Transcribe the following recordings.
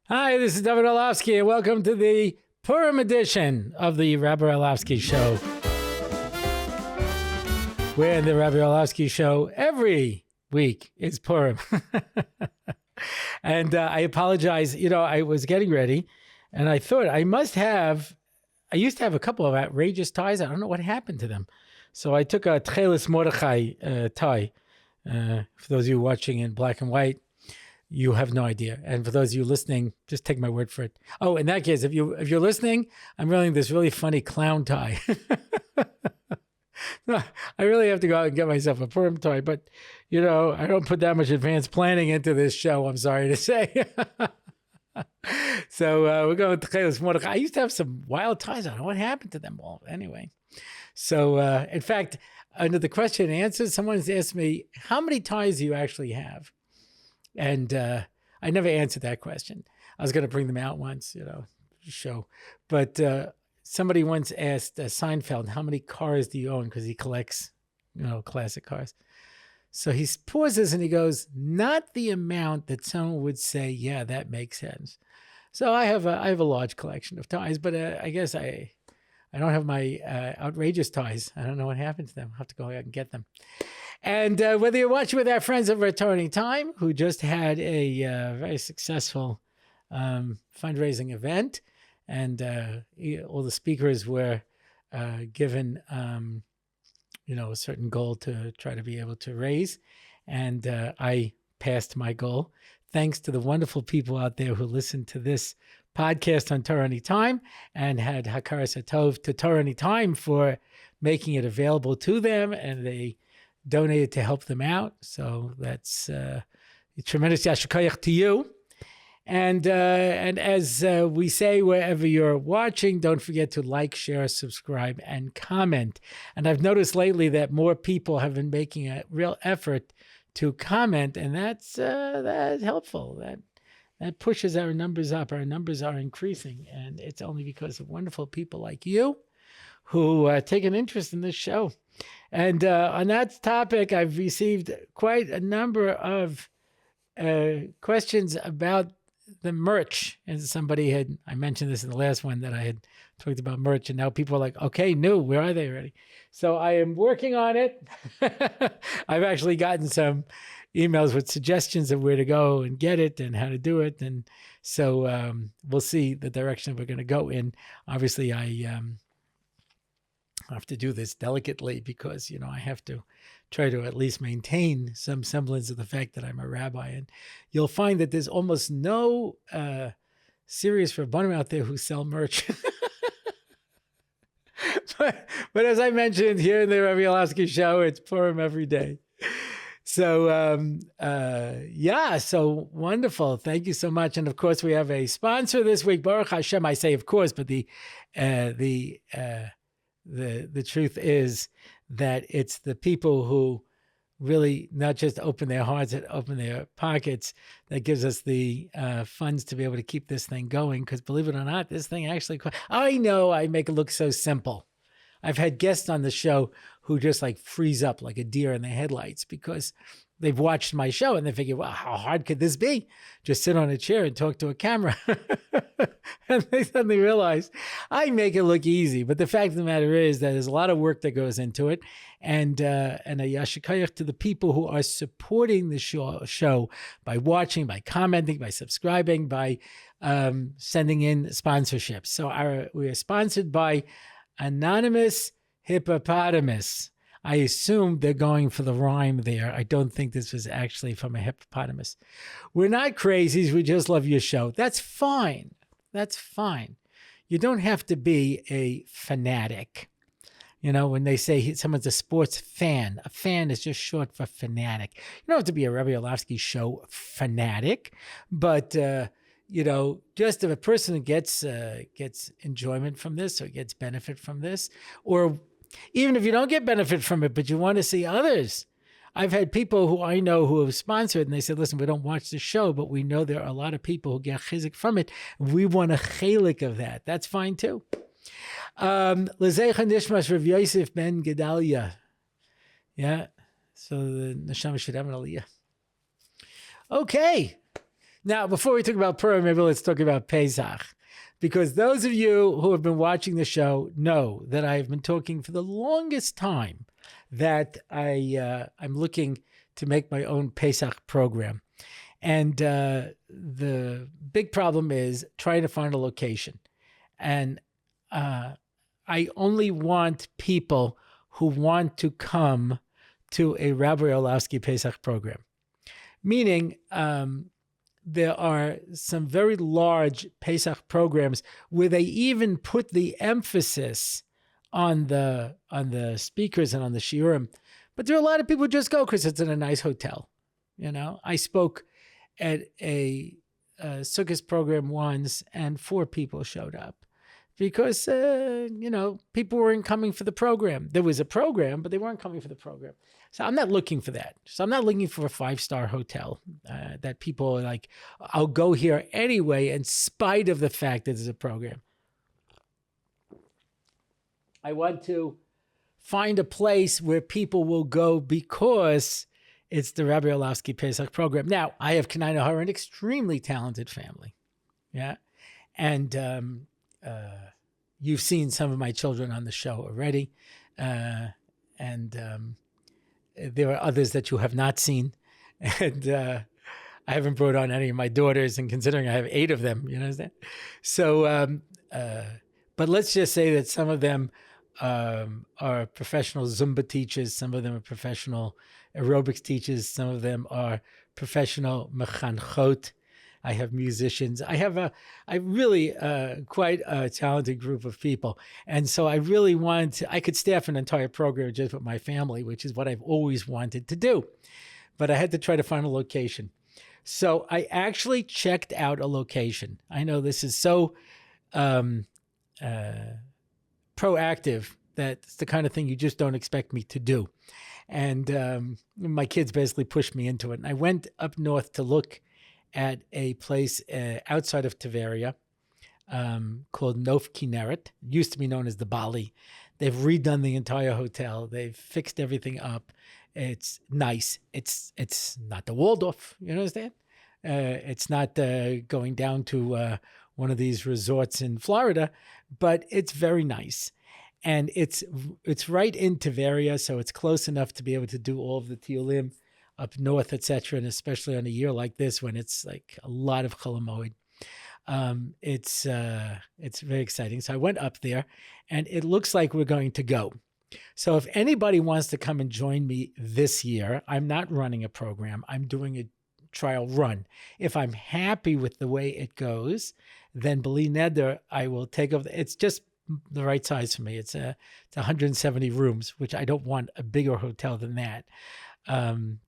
Hi, this is Rabbi Orlofsky, and welcome to the Purim edition of the Rabbi Orlofsky Show. We're in the Rabbi Orlofsky Show every week. It's Purim. And I apologize. I was getting ready, and I thought I used to have a couple of outrageous ties. I don't know what happened to them. So I took a Tchelis Mordechai tie. For those of you watching in black and white, you have no idea. And for those of you listening, just take my word for it. Oh, in that case, if you're listening, I'm wearing this really funny clown tie. No, I really have to go out and get myself a Purim tie, but I don't put that much advanced planning into this show, I'm sorry to say. So we're going to Chelis Mordechai. I used to have some wild ties. I don't know what happened to them all. Anyway, so in fact, under the question and answer, someone's asked me, how many ties do you actually have? And I never answered that question. I was going to bring them out once, show. But somebody once asked Seinfeld, how many cars do you own? Because he collects, classic cars. So he pauses and he goes, not the amount that someone would say, yeah, that makes sense. So I have a large collection of ties, but I guess I don't have my outrageous ties. I don't know what happened to them. I'll have to go out and get them. And whether you're watching with our friends at Returning Time, who just had a very successful fundraising event, and all the speakers were given, a certain goal to try to be able to raise, and I passed my goal thanks to the wonderful people out there who listened to this podcast on Torah Anytime and had Hakaras Hatov to Torah Anytime for making it available to them, and they donated to help them out. So that's a tremendous yasher koyach to you. And as we say, wherever you're watching, don't forget to like, share, subscribe, and comment. And I've noticed lately that more people have been making a real effort to comment, and that's helpful. That pushes our numbers up. Our numbers are increasing, and it's only because of wonderful people like you who take an interest in this show. And on that topic, I've received quite a number of questions about the merch. And I mentioned this in the last one that I had talked about merch, and now people are like, okay, where are they already? So I am working on it. I've actually gotten some emails with suggestions of where to go and get it and how to do it. And so we'll see the direction we're going to go in. Obviously, I have to do this delicately because, I have to try to at least maintain some semblance of the fact that I'm a rabbi. And you'll find that there's almost no serious rabbanim out there who sell merch. but as I mentioned here in the Rabbi Orlofsky Show, it's Purim every day. So, so wonderful. Thank you so much. And of course, we have a sponsor this week, Baruch Hashem. I say, of course, but the truth is that it's the people who really not just open their hearts and open their pockets that gives us the funds to be able to keep this thing going. Because believe it or not, this thing actually, I know I make it look so simple. I've had guests on the show who just freeze up like a deer in the headlights because they've watched my show and they figure, well, how hard could this be? Just sit on a chair and talk to a camera. And they suddenly realize I make it look easy. But the fact of the matter is that there's a lot of work that goes into it. And a yasher koyach to the people who are supporting the show by watching, by commenting, by subscribing, by sending in sponsorships. So we are sponsored by Anonymous Hippopotamus. I assume they're going for the rhyme there. I don't think this was actually from a hippopotamus. We're not crazies. We just love your show. That's fine. That's fine. You don't have to be a fanatic. When they say someone's a sports fan, a fan is just short for fanatic. You don't have to be a Rabbi Orlofsky Show fanatic, but just if a person gets enjoyment from this or gets benefit from this, or even if you don't get benefit from it, but you want to see others. I've had people who I know who have sponsored, and they said, listen, we don't watch the show, but we know there are a lot of people who get chizik from it. We want a chelik of that. That's fine too. Lezecher Nishmas Rabbi Yosef ben Gedalia. Yeah. So the Neshama should have an aliyah. Okay. Now, before we talk about Purim, maybe let's talk about Pesach. Because those of you who have been watching the show know that I've been talking for the longest time that I'm looking to make my own Pesach program. And the big problem is trying to find a location. And I only want people who want to come to a Rabbi Orlofsky Pesach program. Meaning, there are some very large Pesach programs where they even put the emphasis on the speakers and on the shiurim. But there are a lot of people who just go because it's in a nice hotel. You know, I spoke at a Sukkot program once, and 4 people showed up because, people weren't coming for the program. There was a program, but they weren't coming for the program. So I'm not looking for that. So I'm not looking for a 5-star hotel that people are like, I'll go here anyway, in spite of the fact that there's a program. I want to find a place where people will go because it's the Rabbi Orlofsky Pesach program. Now, I have Kanai Nahara, an extremely talented family. Yeah. And you've seen some of my children on the show already. There are others that you have not seen. And I haven't brought on any of my daughters, and considering I have 8 of them, you understand? So, but let's just say that some of them are professional Zumba teachers. Some of them are professional aerobics teachers. Some of them are professional mechanchot. I have musicians. I have really quite a talented group of people. And so I really I could staff an entire program just with my family, which is what I've always wanted to do. But I had to try to find a location. So I actually checked out a location. I know this is so proactive that it's the kind of thing you just don't expect me to do. And my kids basically pushed me into it. And I went up north to look at a place outside of Tveria called Nof Kinneret. It used to be known as the Bali. They've redone the entire hotel. They've fixed everything up. It's nice. It's not the Waldorf, you understand? It's not going down to one of these resorts in Florida, but it's very nice. And it's right in Tveria, so it's close enough to be able to do all of the Tiyulim up north, etc., and especially on a year like this when it's like a lot of Chol Hamoed. It's very exciting. So I went up there, and it looks like we're going to go. So if anybody wants to come and join me this year, I'm not running a program. I'm doing a trial run. If I'm happy with the way it goes, then B'li Neder, I will take over. It's just the right size for me. It's 170 rooms, which I don't want a bigger hotel than that.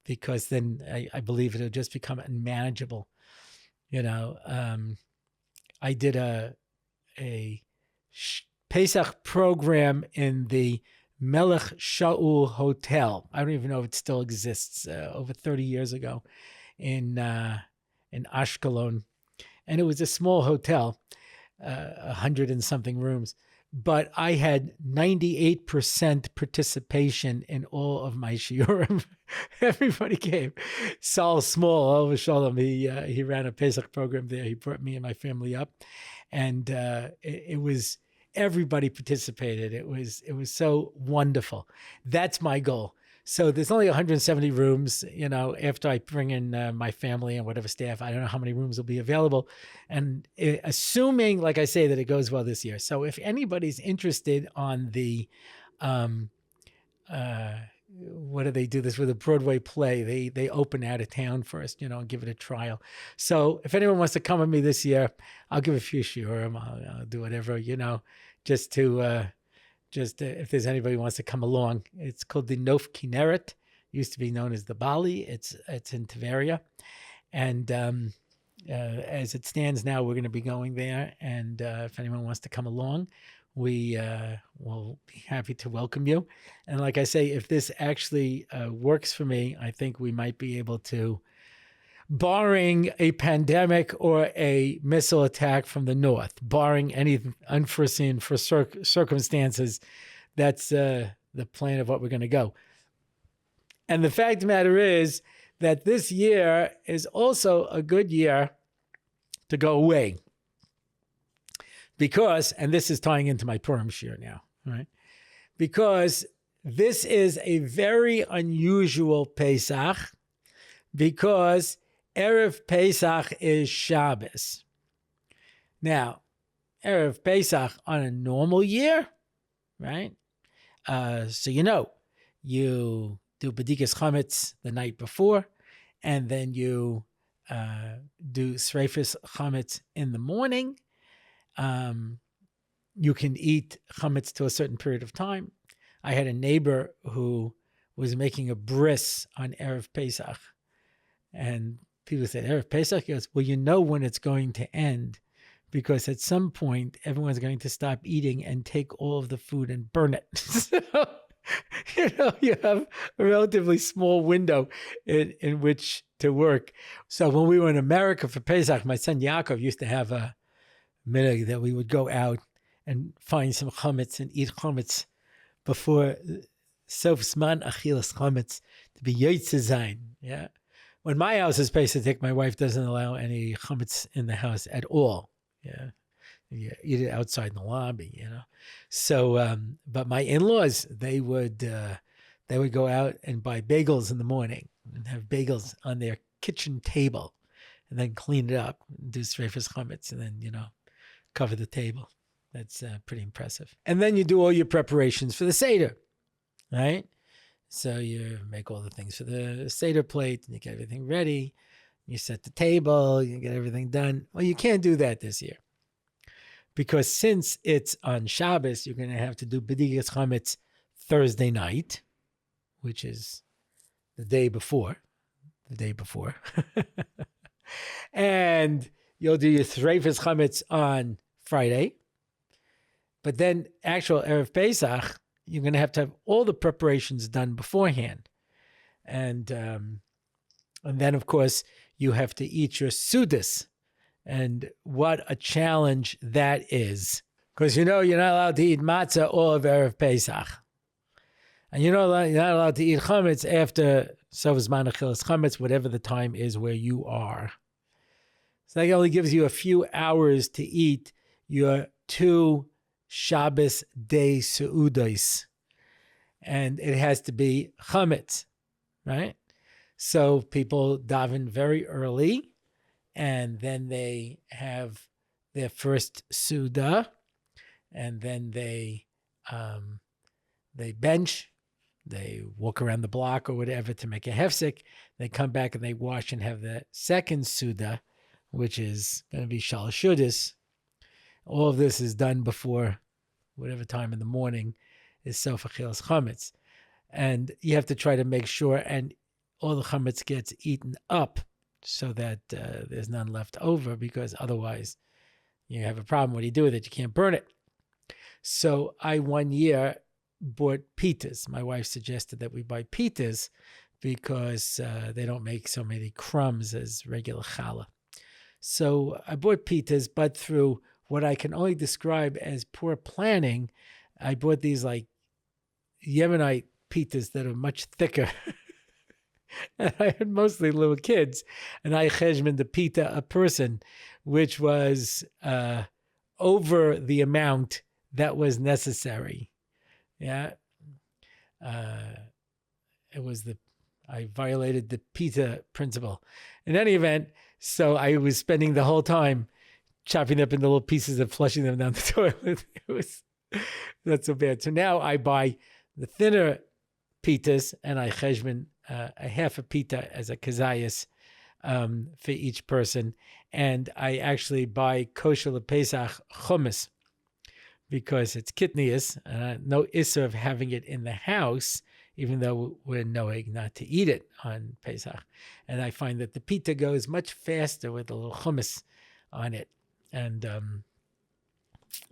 Because then I believe it'll just become unmanageable. I did a Pesach program in the Melech Shaul Hotel. I don't even know if it still exists. Over 30 years ago, in Ashkelon, and it was a small hotel, 100 and something rooms. But I had 98% participation in all of my shiurim. Everybody came. Saul Small, all of Shalom, he ran a Pesach program there. He brought me and my family up, and it was everybody participated. It was so wonderful. That's my goal. So there's only 170 rooms, after I bring in my family and whatever staff. I don't know how many rooms will be available. And assuming, like I say, that it goes well this year. So if anybody's interested on the, what do they do this with a Broadway play? They open out of town first, and give it a trial. So if anyone wants to come with me this year, I'll give a few shiurim. I'll do whatever, just to... if there's anybody who wants to come along. It's called the Nof Kinneret. Used to be known as the Bali. It's in Tveria. And as it stands now, we're going to be going there. And if anyone wants to come along, we will be happy to welcome you. And like I say, if this actually works for me, I think we might be able to, barring a pandemic or a missile attack from the north, barring any unforeseen circumstances, that's the plan of what we're going to go. And the fact of the matter is that this year is also a good year to go away. Because, and this is tying into my Purim shir now, right? Because this is a very unusual Pesach, because Erev Pesach is Shabbos. Now, Erev Pesach on a normal year, right? So you do B'dikas Chametz the night before, and then you do Sreifas Chametz in the morning. You can eat Chametz to a certain period of time. I had a neighbor who was making a bris on Erev Pesach. And people said, Erev Pesach? He goes, well, you know when it's going to end, because at some point, everyone's going to stop eating and take all of the food and burn it. So, you have a relatively small window in which to work. So when we were in America for Pesach, my son Yaakov used to have a minhag that we would go out and find some chametz and eat chametz before sof zman achilas chametz, to be yotze zayin. Yeah. When my house is Pesach, my wife doesn't allow any chametz in the house at all. Yeah. You eat it outside in the lobby, So, but my in-laws, they would go out and buy bagels in the morning and have bagels on their kitchen table, and then clean it up and do sreifas chametz, and then, cover the table. That's pretty impressive. And then you do all your preparations for the Seder, right? So you make all the things for the Seder plate, and you get everything ready. You set the table, you get everything done. Well, you can't do that this year, because since it's on Shabbos, you're going to have to do B'dikas Chametz Thursday night, which is the day before. And you'll do your Sreifas Chametz on Friday. But then actual Erev Pesach, you're going to have all the preparations done beforehand. And then, of course, you have to eat your Sudas. And what a challenge that is. Because you're not allowed to eat matzah all of Erev Pesach. And you're not allowed to eat chametz after sof zman achilas chametz, whatever the time is where you are. So that only gives you a few hours to eat your 2 Shabbos day seudos. And it has to be chametz, right? So people daven very early, and then they have their first Suda, and then they bench, they walk around the block or whatever to make a hefsek. They come back and they wash and have the second Suda, which is going to be Shalosh Shudas. All of this is done before whatever time in the morning is Sof Achilas Chametz. And you have to try to make sure and all the chametz gets eaten up so that there's none left over, because otherwise you have a problem. What do you do with it? You can't burn it. So I one year bought pitas. My wife suggested that we buy pitas because they don't make so many crumbs as regular challah. So I bought pitas, but through what I can only describe as poor planning, I bought these like Yemenite pitas that are much thicker. And I had mostly little kids, and I cheshbon the pita a person, which was over the amount that was necessary. Yeah. I violated the pita principle. In any event, so I was spending the whole time chopping up into little pieces and flushing them down the toilet. It was not so bad. So now I buy the thinner pitas, and I cheshbon a half a pita as a kazayas for each person. And I actually buy kosher lePesach hummus because it's kitnius, no issur of having it in the house, even though we're noeg not to eat it on Pesach. And I find that the pita goes much faster with a little hummus on it. And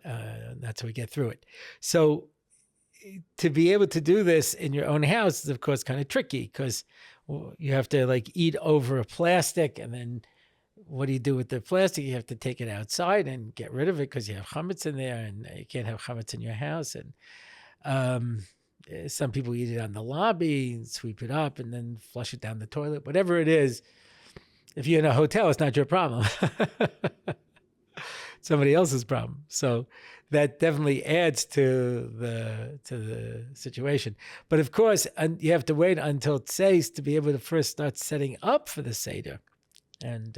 that's how we get through it. So to be able to do this in your own house is, of course, kind of tricky, because you have to like eat over a plastic, and then what do you do with the plastic? You have to take it outside and get rid of it because you have chametz in there, and you can't have chametz in your house. And some people eat it on the lobby and sweep it up and then flush it down the toilet. Whatever it is, If you're in a hotel, it's not your problem. Somebody else's problem. So that definitely adds to the situation. But of course, you have to wait until Tzeis to be able to first start setting up for the Seder and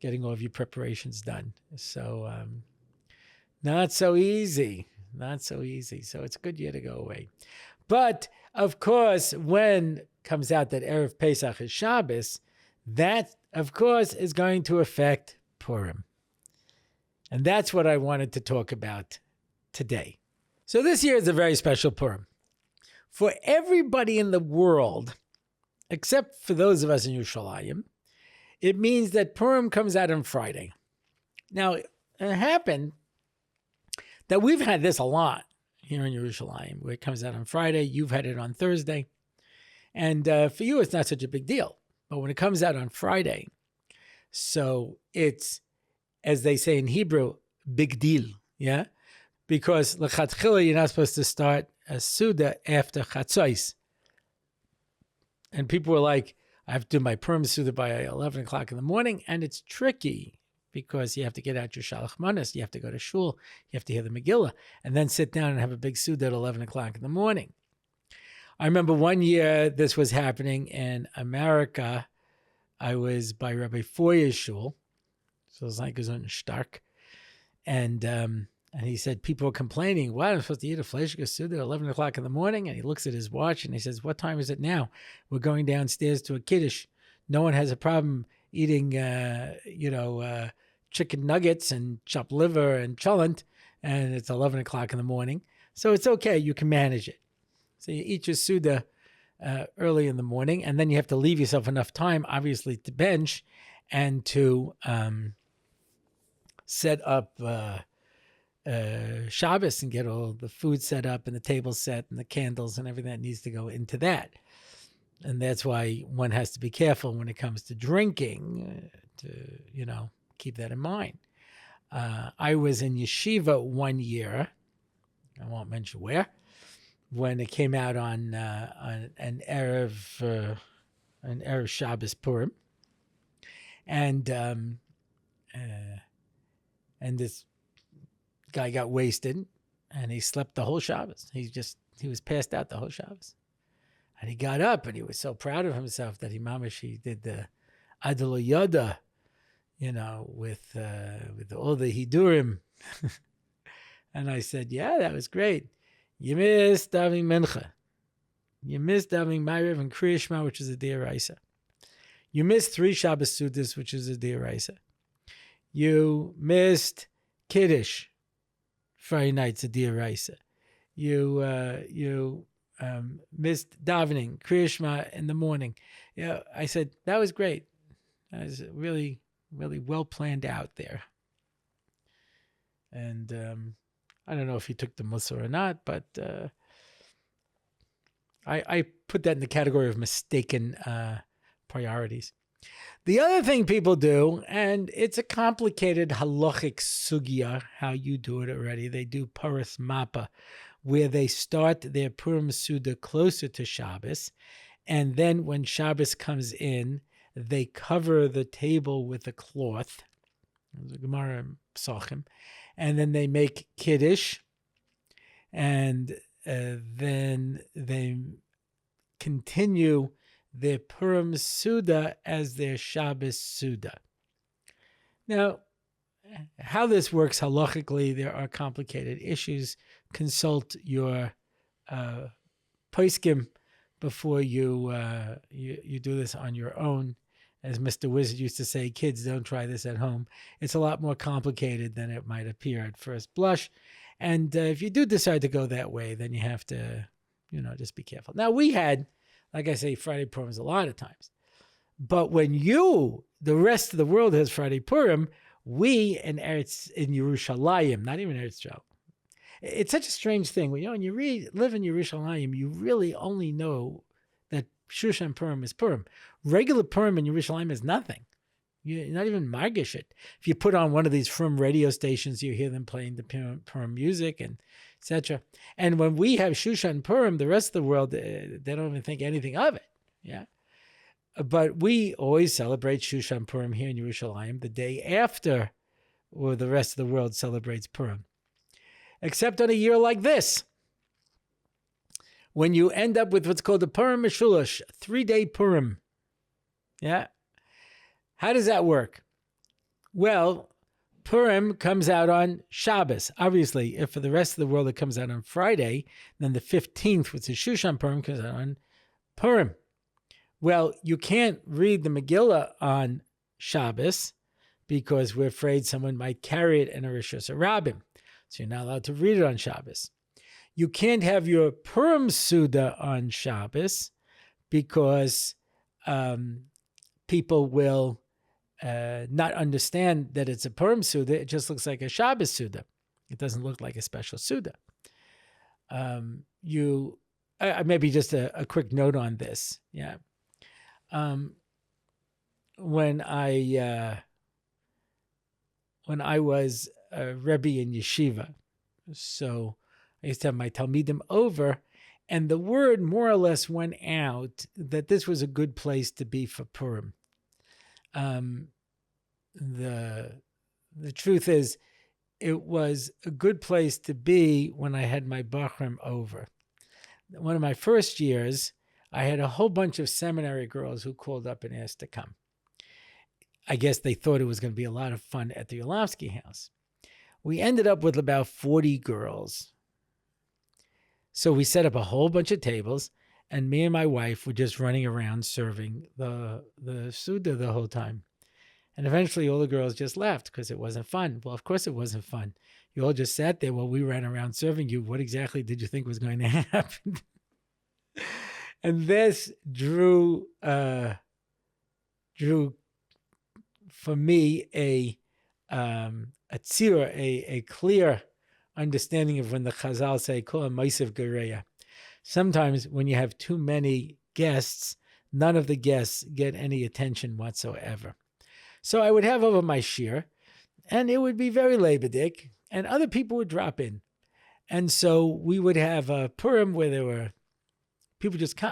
getting all of your preparations done. So not so easy. Not so easy. So it's a good year to go away. But of course, when comes out that Erev Pesach is Shabbos, that of course is going to affect Purim. And that's what I wanted to talk about today. So this year is a very special Purim. For everybody in the world, except for those of us in Yerushalayim, it means that Purim comes out on Friday. Now, it happened that we've had this a lot here in Yerushalayim, where it comes out on Friday. You've had it on Thursday. And for you, it's not such a big deal. But when it comes out on Friday, so it's, as they say in Hebrew, big deal, yeah? Because l'chatchila, you're not supposed to start a Suda after Chatzos. And people were like, I have to do my Purim Suda by 11 o'clock in the morning, and it's tricky because you have to get out your Shalach Manas, you have to go to shul, you have to hear the Megillah, and then sit down and have a big Suda at 11 o'clock in the morning. I remember one year this was happening in America. I was by Rabbi Foyer's shul, so it's like gesund stark. And he said people were complaining, "What, I'm supposed to eat a Fleischke Suda at 11 o'clock in the morning?" And he looks at his watch and he says, "What time is it now? We're going downstairs to a Kiddush. No one has a problem eating, chicken nuggets and chopped liver and cholent, and it's 11 o'clock in the morning. So it's okay. You can manage it. So you eat your Suda early in the morning, and then you have to leave yourself enough time, obviously, to bench and to set up Shabbos and get all the food set up and the table set and the candles and everything that needs to go into that. And that's why one has to be careful when it comes to drinking to, keep that in mind. I was in yeshiva one year, I won't mention where, when it came out on an Erev Shabbos Purim. And this guy got wasted and he slept the whole Shabbos. He was passed out the whole Shabbos. And he got up and he was so proud of himself that he did the Adelo Yoda, with all the Hidurim. And I said, yeah, that was great. You missed davening Mincha. You missed davening Ma'ariv and Kriya Shema, which is a D'oraisa. You missed 3 Shabbos Sudas, which is a D'oraisa. You missed Kiddush Friday night's a D'oraisa. You missed davening Kriya Shema in the morning. Yeah, I said that was great. That was really, really well planned out there. And I don't know if he took the Mussar or not, but I put that in the category of mistaken priorities. The other thing people do, and it's a complicated halachic sugya, how you do it already, they do Paras Mappa, where they start their Purim Suda closer to Shabbos, and then when Shabbos comes in, they cover the table with a cloth, Gemara Psachim, and then they make Kiddush, and then they continue their Purim Suda as their Shabbos Suda. Now, how this works halachically, there are complicated issues. Consult your poskim before you do this on your own. As Mr. Wizard used to say, kids, don't try this at home. It's a lot more complicated than it might appear at first blush. And if you do decide to go that way, then you have to, just be careful. Now, we had, like I say, Friday Purims a lot of times. But when the rest of the world has Friday Purim, we in Yerushalayim, not even Eretz Yisrael. It's such a strange thing. When you live in Yerushalayim, you really only know that Shushan Purim is Purim. Regular Purim in Yerushalayim is nothing. You're not even margish it. If you put on one of these from radio stations, you hear them playing the Purim music and etc. And when we have Shushan Purim, the rest of the world, they don't even think anything of it. Yeah. But we always celebrate Shushan Purim here in Yerushalayim the day after, or the rest of the world celebrates Purim. Except on a year like this, when you end up with what's called a Purim Meshulash, 3-day Purim. Yeah? How does that work? Well, Purim comes out on Shabbos. Obviously, if for the rest of the world it comes out on Friday, then the 15th, which is Shushan Purim, comes out on Purim. Well, you can't read the Megillah on Shabbos because we're afraid someone might carry it in a Rishus Rabbim. So you're not allowed to read it on Shabbos. You can't have your Purim Suda on Shabbos because people will not understand that it's a Purim Suda. It just looks like a Shabbos Suda. It doesn't look like a special Suda. Maybe just a quick note on this. Yeah. When I was a Rebbe in Yeshiva, so I used to have my Talmidim over, and the word more or less went out that this was a good place to be for Purim. The truth is, it was a good place to be when I had my Bachrim over. One of my first years, I had a whole bunch of seminary girls who called up and asked to come. I guess they thought it was going to be a lot of fun at the Orlofsky house. We ended up with about 40 girls. So we set up a whole bunch of tables, and me and my wife were just running around serving the Suda the whole time. And eventually all the girls just left because it wasn't fun. Well, of course it wasn't fun. You all just sat there while we ran around serving you. What exactly did you think was going to happen? And this drew for me a tzira, a clear understanding of when the Chazal say, Kol ha'maisav gereya. Sometimes when you have too many guests, none of the guests get any attention whatsoever. So I would have over my shir, and it would be very lebedik, and other people would drop in. And so we would have a Purim where there were people just,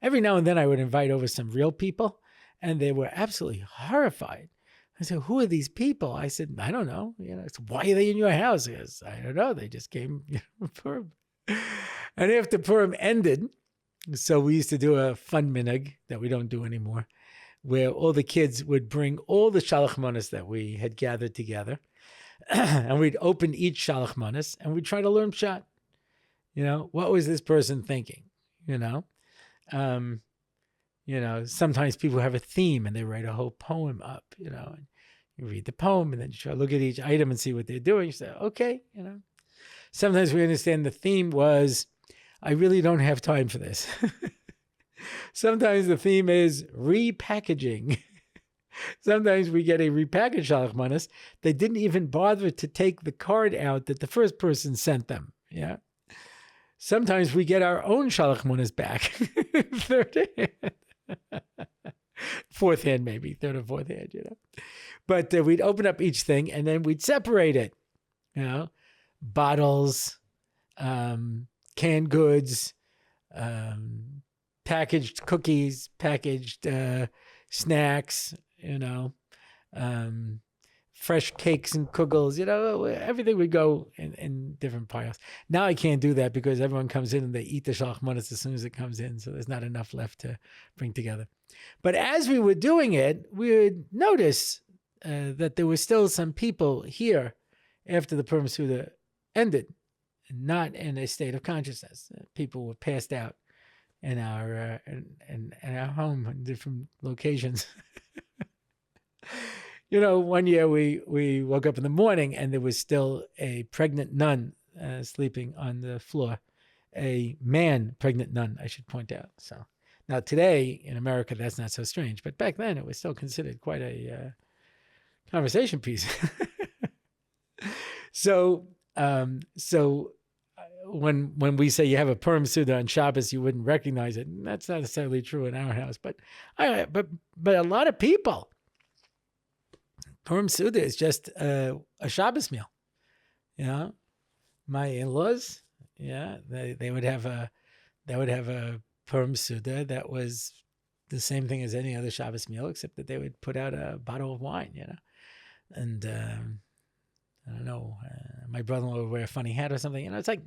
every now and then I would invite over some real people, and they were absolutely horrified. I said, who are these people? I said, I don't know. Why are they in your house? Says, I don't know. They just came Purim. And after Purim ended, so we used to do a fun minhag that we don't do anymore, where all the kids would bring all the shalach manos that we had gathered together, and we'd open each shalach manos, and we'd try to learn pshat. What was this person thinking? Sometimes people have a theme and they write a whole poem up, and you read the poem and then you try to look at each item and see what they're doing. You say, okay, Sometimes we understand the theme was, I really don't have time for this. Sometimes the theme is repackaging. Sometimes we get a repackaged shalach manos. They didn't even bother to take the card out that the first person sent them. Yeah. Sometimes we get our own shalach manos back. Third hand. Fourth hand, maybe. Third or fourth hand, But we'd open up each thing and then we'd separate it. Bottles, canned goods, packaged cookies, packaged snacks, fresh cakes and kugels, everything would go in different piles. Now I can't do that because everyone comes in and they eat the shalach manos as soon as it comes in, so there's not enough left to bring together. But as we were doing it, we would notice that there were still some people here after the Purim Suda ended, not in a state of consciousness. People were passed out in our home in different locations. One year we woke up in the morning and there was still a pregnant nun sleeping on the floor. A pregnant nun, I should point out. So now today in America, that's not so strange, but back then it was still considered quite a conversation piece. So when we say you have a Purim Suda on Shabbos, you wouldn't recognize it. And that's not necessarily true in our house, but a lot of people, Purim Suda is just a Shabbos meal. My in-laws, they would have a Purim Suda that was the same thing as any other Shabbos meal, except that they would put out a bottle of wine, and I don't know, my brother-in-law would wear a funny hat or something. It's like,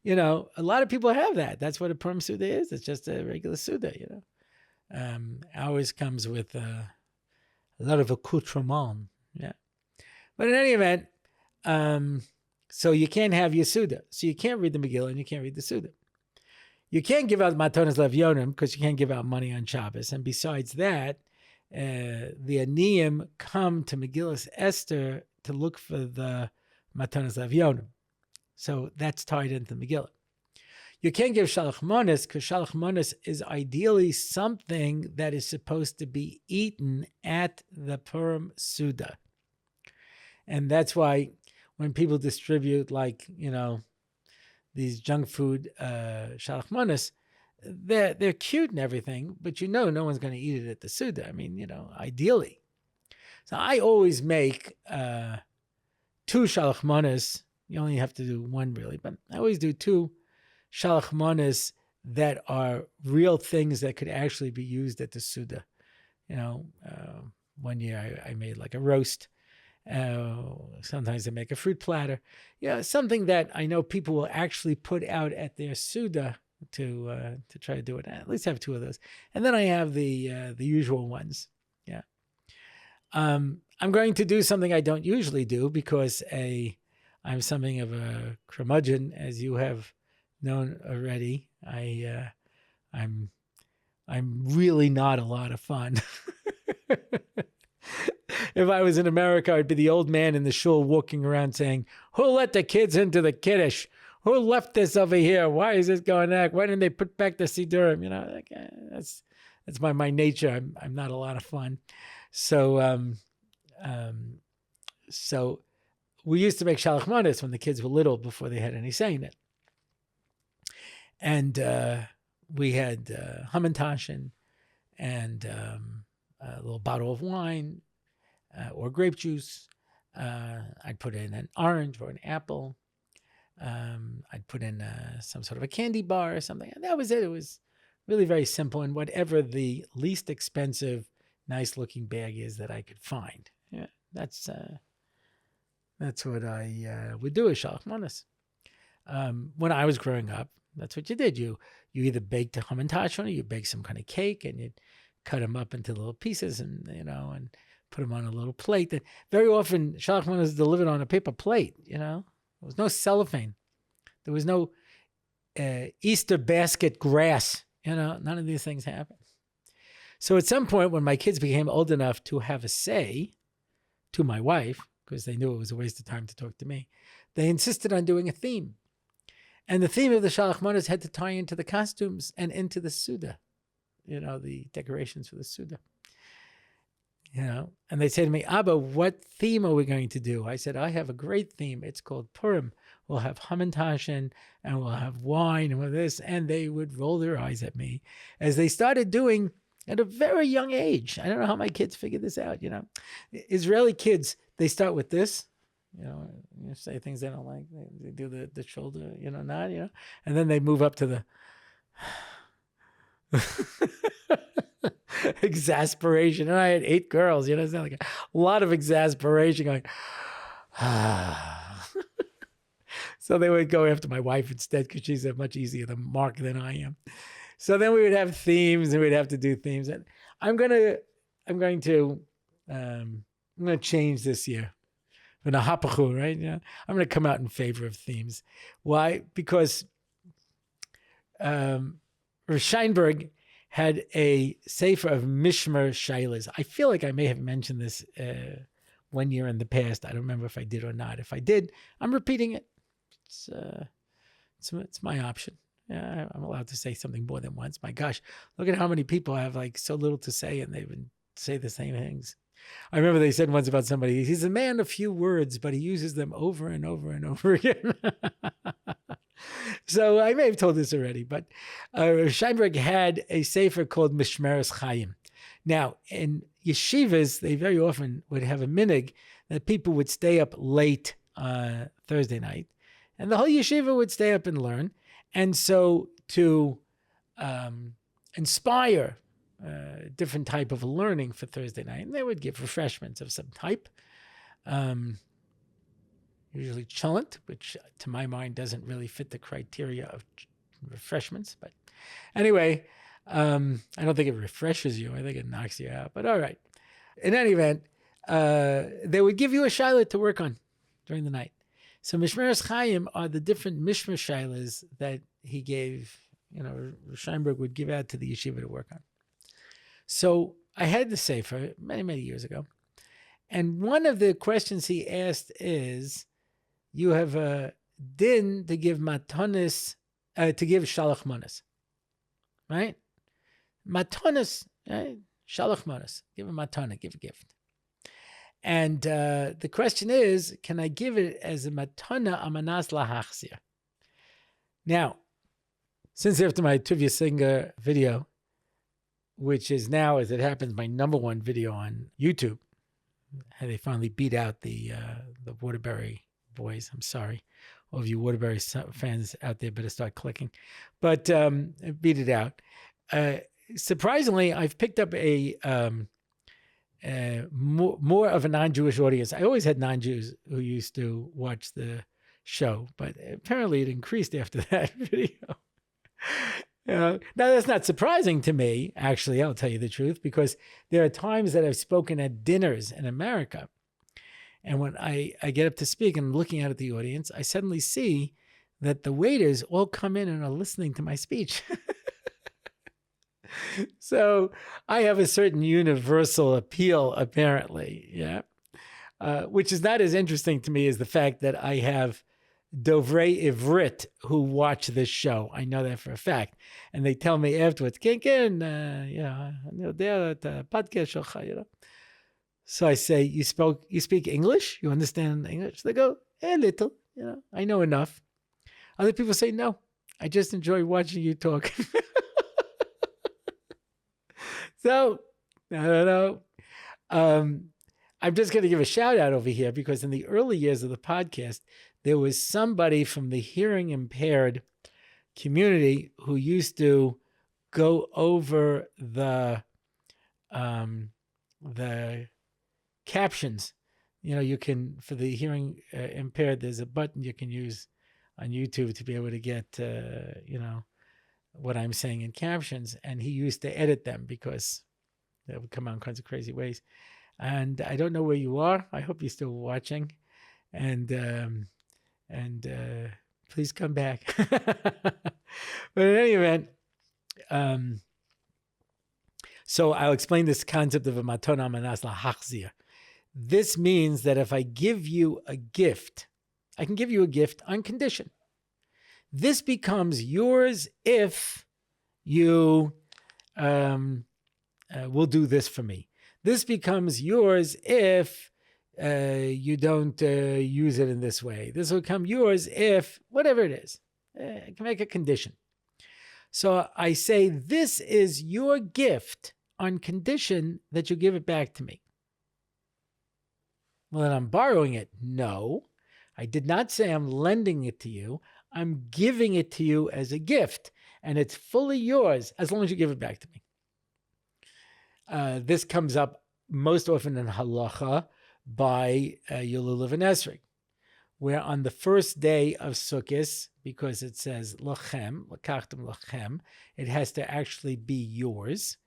a lot of people have that. That's what a Purim Suda is. It's just a regular Suda, Ours comes with a lot of accoutrement, yeah. But in any event, so you can't have your Suda. So you can't read the Megillah and you can't read the Suda. You can't give out Matonas Levyonim because you can't give out money on Shabbos. And besides that, the Aniyim come to Megillas Esther to look for the Matonas Levyonim. So that's tied into Megillah. You can't give Shalach Manos because Shalach Manos is ideally something that is supposed to be eaten at the Purim Suda. And that's why when people distribute these junk food Shalach Manos, they're cute and everything, but no one's going to eat it at the Suda. I mean, ideally. So I always make 2 Shalach Manos. You only have to do 1 really, but I always do 2 Shalach Manos that are real things that could actually be used at the Suda. One year I made like a roast. Sometimes they make a fruit platter. Something that I know people will actually put out at their Suda to try to do it. At least have 2 of those. And then I have the usual ones. Yeah. I'm going to do something I don't usually do because I'm something of a curmudgeon, as you have known already. I'm really not a lot of fun. If I was in America, I'd be the old man in the shul walking around saying, "Who let the kids into the kiddush? Who left this over here? Why is this going back? Why didn't they put back the Sidurim?" That's my nature. I'm not a lot of fun. So so we used to make Shalach Manos when the kids were little before they had any say in it. And we had Hamantashen and a little bottle of wine or grape juice. I'd put in an orange or an apple. I'd put in some sort of a candy bar or something. And that was it. It was really very simple. And whatever the least expensive, nice looking bag is that I could find. Yeah, that's what I would do as Shalach Manos. When I was growing up, that's what you did. You either baked a Hamantashen or you baked some kind of cake and you'd cut them up into little pieces and put them on a little plate. That very often Shalach Manos is delivered on a paper plate. There was no cellophane. There was no Easter basket grass. None of these things happened. So at some point when my kids became old enough to have a say to my wife, because they knew it was a waste of time to talk to me, they insisted on doing a theme. And the theme of the Shalach Manos had to tie into the costumes and into the Suda, the decorations for the Suda. And they say to me, "Abba, what theme are we going to do?" I said, "I have a great theme. It's called Purim. We'll have Hamantashen and we'll have wine and with this." And they would roll their eyes at me as they started doing at a very young age. I don't know how my kids figured this out. Israeli kids, they start with this. You say things they don't like. They do the shoulder, nod, and then they move up to the exasperation. And I had 8 girls, it's not like a lot of exasperation going, So they would go after my wife instead because she's a much easier to mark than I am. So then we would have themes and we'd have to do themes. And I'm going to change this year. Right? I'm going to come out in favor of themes. Why? Because Rav Scheinberg had a sefer of Mishmer Shailas. I feel like I may have mentioned this one year in the past. I don't remember if I did or not. If I did, I'm repeating it. It's my option. Yeah, I'm allowed to say something more than once. My gosh, look at how many people have so little to say and they would say the same things. I remember they said once about somebody, he's a man of few words, but he uses them over and over and over again. So I may have told this already, but Scheinberg had a sefer called Mishmeres Chaim. Now, in yeshivas, they very often would have a minig that people would stay up late Thursday night, and the whole yeshiva would stay up and learn. And so to inspire different type of learning for Thursday night. And they would give refreshments of some type. Usually cholent, which to my mind doesn't really fit the criteria of refreshments. But anyway, I don't think it refreshes you. I think it knocks you out. But all right. In any event, they would give you a shilah to work on during the night. So Mishmeres Chaim are the different Mishmer shilas that he gave, Scheinberg would give out to the yeshiva to work on. So I had the sefer many, many years ago. And one of the questions he asked is, you have a din to give matonis, to give shalach manas, right? Matonis, right? Shalach manas, give a matana, give a gift. And the question is, can I give it as a matana amanas lahachzir? Now, since after my Tuvia Singer video, which is now, as it happens, my #1 video on YouTube, and they finally beat out the Waterbury boys. I'm sorry. All of you Waterbury fans out there better start clicking. But beat it out. Surprisingly, I've picked up a more of a non-Jewish audience. I always had non-Jews who used to watch the show, but apparently it increased after that video. Now, that's not surprising to me, actually, I'll tell you the truth, because there are times that I've spoken at dinners in America. And when I get up to speak and I'm looking out at the audience, I suddenly see that the waiters all come in and are listening to my speech. So I have a certain universal appeal, apparently, yeah, which is not as interesting to me as the fact that I have Dovrei Ivrit who watch this show. I know that for a fact. And they tell me afterwards, podcast. So I say, you speak English? You understand English? They go, a little, I know enough. Other people say, no, I just enjoy watching you talk. So, I don't know. I'm just going to give a shout out over here because in the early years of the podcast, there was somebody from the hearing impaired community who used to go over the captions. You can, for the hearing impaired, there's a button you can use on YouTube to be able to get, what I'm saying in captions. And he used to edit them because they would come out in kinds of crazy ways. And I don't know where you are. I hope you're still watching. And please come back. But in any event, so I'll explain this concept of a matona manas lahachzir. This means that if I give you a gift, I can give you a gift on condition. This becomes yours if you will do this for me. This becomes yours if you don't use it in this way. This will become yours if, whatever it is. I can make a condition. So I say, this is your gift on condition that you give it back to me. Well, then I'm borrowing it. No, I did not say I'm lending it to you. I'm giving it to you as a gift, and it's fully yours as long as you give it back to me. This comes up most often in halacha by Yululav and Esrig, where on the first day of Sukkot, because it says lachem, lakachtem lachem, it has to actually be yours.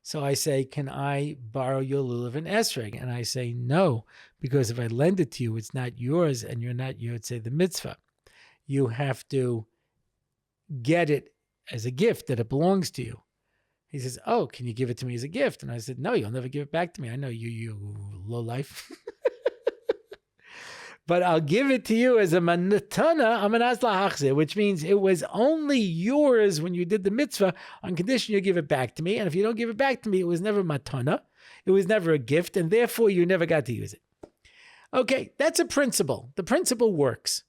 So I say, can I borrow your lulav and esrog? And I say, no, because if I lend it to you, it's not yours, and you're not Yotzei the mitzvah. You have to get it as a gift that it belongs to you. He says, oh, can you give it to me as a gift? And I said, no, you'll never give it back to me. I know you lowlife. But I'll give it to you as a matana amanas lahachzir, which means it was only yours when you did the mitzvah on condition you give it back to me. And if you don't give it back to me, it was never matana. It was never a gift, and therefore you never got to use it. Okay, that's a principle. The principle works.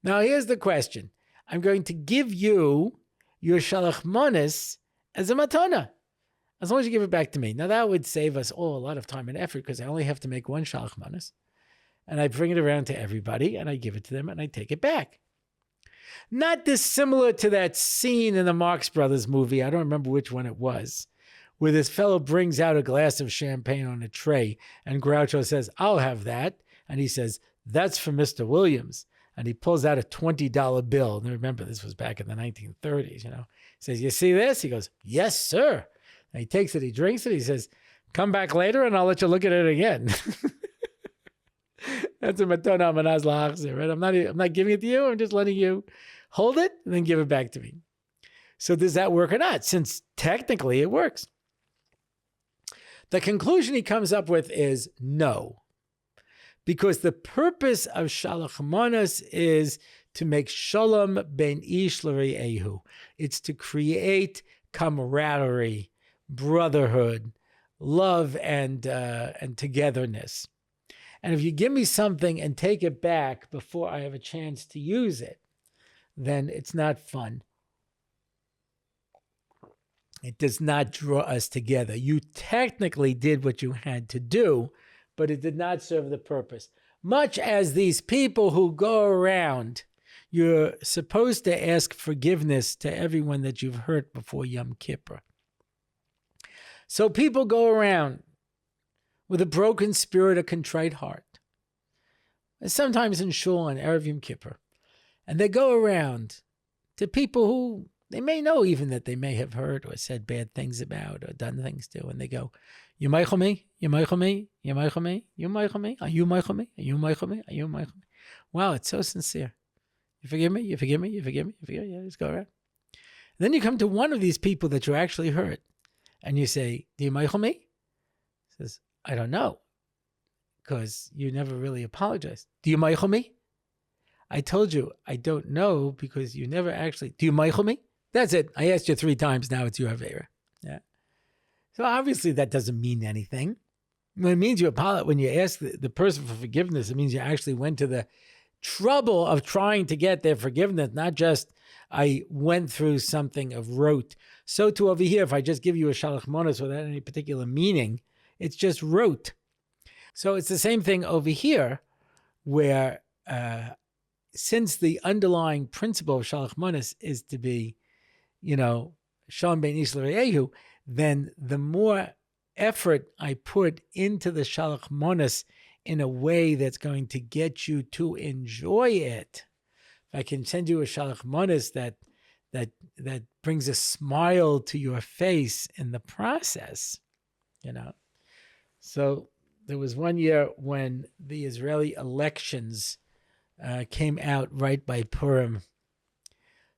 Now here's the question. I'm going to give you your shalach manas as a matana, as long as you give it back to me. Now that would save us all a lot of time and effort because I only have to make one shalach manas. And I bring it around to everybody, and I give it to them, and I take it back. Not dissimilar to that scene in the Marx Brothers movie, I don't remember which one it was, where this fellow brings out a glass of champagne on a tray, and Groucho says, "I'll have that." And he says, "That's for Mr. Williams." And he pulls out a $20 bill. And remember, this was back in the 1930s, He says, "You see this?" He goes, "Yes, sir." And he takes it, he drinks it. He says, "Come back later and I'll let you look at it again." That's a matona manaz la'achzir, right? I'm not giving it to you. I'm just letting you hold it and then give it back to me. So does that work or not? Since technically it works. The conclusion he comes up with is no. Because the purpose of Shalach Manos is to make shalom ben ish l're'ehu. It's to create camaraderie, brotherhood, love, and togetherness. And if you give me something and take it back before I have a chance to use it, then it's not fun. It does not draw us together. You technically did what you had to do, but it did not serve the purpose. Much as these people who go around, you're supposed to ask forgiveness to everyone that you've hurt before Yom Kippur. So people go around with a broken spirit, a contrite heart. And sometimes in Shul on Erev Yom Kippur. And they go around to people who they may know even that they may have hurt or said bad things about or done things to. And they go, "You meichel me? You meichel me? You meichel me? You meichel me? Are you meichel me? Are you meichel me? Are you meichel me?" Wow, it's so sincere. You forgive me? You forgive me? You forgive me? You forgive me? Yeah, just go around. And then you come to one of these people that you actually hurt. And you say, "Do you meichel me?" He says, "I don't know." Because you never really apologized. "Do you meichel me?" "I told you I don't know because you never actually." "Do you meichel me?" "That's it. I asked you 3 times. Now it's your avera." Yeah. So obviously that doesn't mean anything. When it means you apologize, when you ask the person for forgiveness, it means you actually went to the trouble of trying to get their forgiveness, not just I went through something of rote. So too over here, if I just give you a shalach manos without any particular meaning, it's just rote. So it's the same thing over here, where since the underlying principle of shalach manos is to be, shalom ben ish l're'ehu, then the more effort I put into the shalach manos in a way that's going to get you to enjoy it. If I can send you a shalach manos that brings a smile to your face in the process, So there was one year when the Israeli elections came out right by Purim.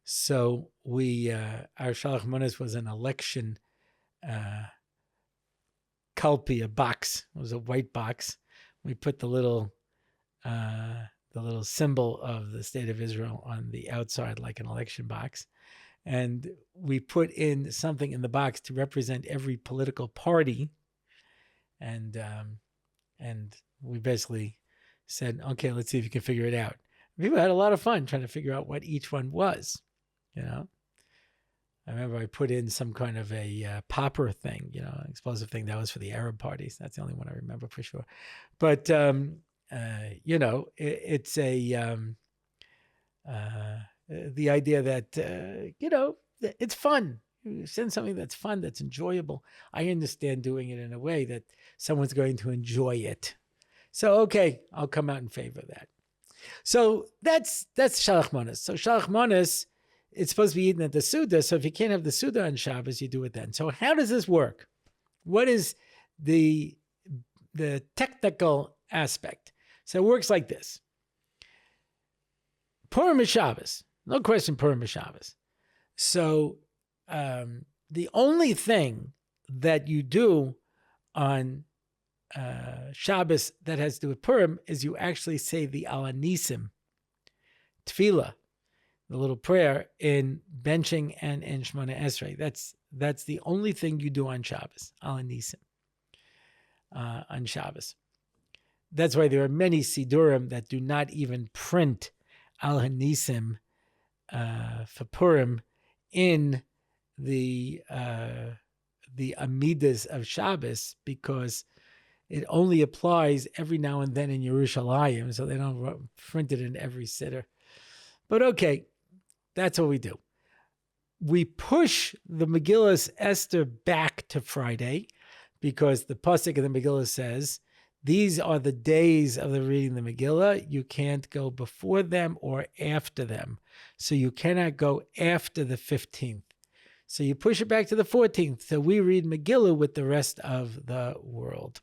So our shalach manos was an election kalpi, a box. It was a white box. We put the little symbol of the state of Israel on the outside, like an election box, and we put in something in the box to represent every political party, and we basically said, "Okay, let's see if you can figure it out." People had a lot of fun trying to figure out what each one was. I remember I put in some kind of a popper thing, explosive thing. That was for the Arab parties. That's the only one I remember for sure. But, it's the idea that, it's fun. You send something that's fun, that's enjoyable. I understand doing it in a way that someone's going to enjoy it. So, okay, I'll come out in favor of that. So that's shalach manos. So shalach manos, it's supposed to be eaten at the Suda. So if you can't have the Suda on Shabbos, you do it then. So how does this work? What is the technical aspect? So it works like this. Purim is Shabbos. No question Purim is Shabbos. So the only thing that you do on Shabbos that has to do with Purim is you actually say the Anashim Tefillah, the little prayer in benching and in Shemona Esrei. That's the only thing you do on Shabbos, Anashim, on Shabbos. That's why there are many Sidurim that do not even print Anashim for Purim in the Amidas of Shabbos, because it only applies every now and then in Yerushalayim, so they don't print it in every sitter. But okay, that's what we do. we push the Megillah's Esther back to Friday because the pasuk of the Megillah says, these are the days of the reading the Megillah. You can't go before them or after them. So you cannot go after the 15th. So you push it back to the 14th. So we read Megillah with the rest of the world,